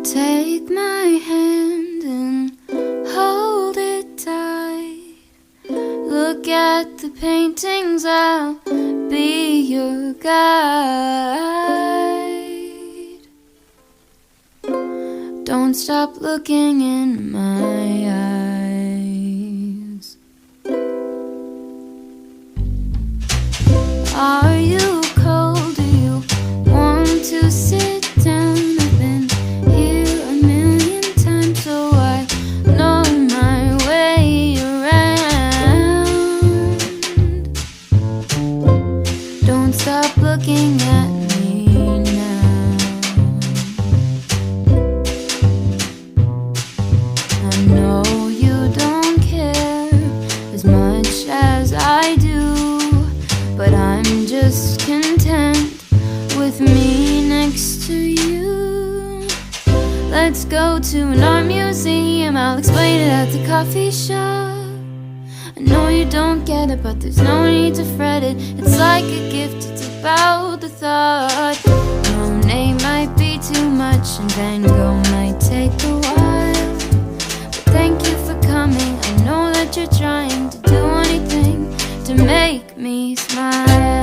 Take my hand and hold it tight. Look at the paintings, I'll be your guide. Don't stop looking in my eyes. Are you cold? Do you want to sit down? I've been here a million times, so I know my way around. Don't stop looking at me now. I know you don't care as much as I do, but I'm just content with me next to you. Let's go to an art museum, I'll explain it at the coffee shop. I know you don't get it, but there's no need to fret it. It's like a gift, it's about the thought. Monet might be too much and Van Gogh might take a while, but thank you for coming. I know that you're trying to do anything to make me smile.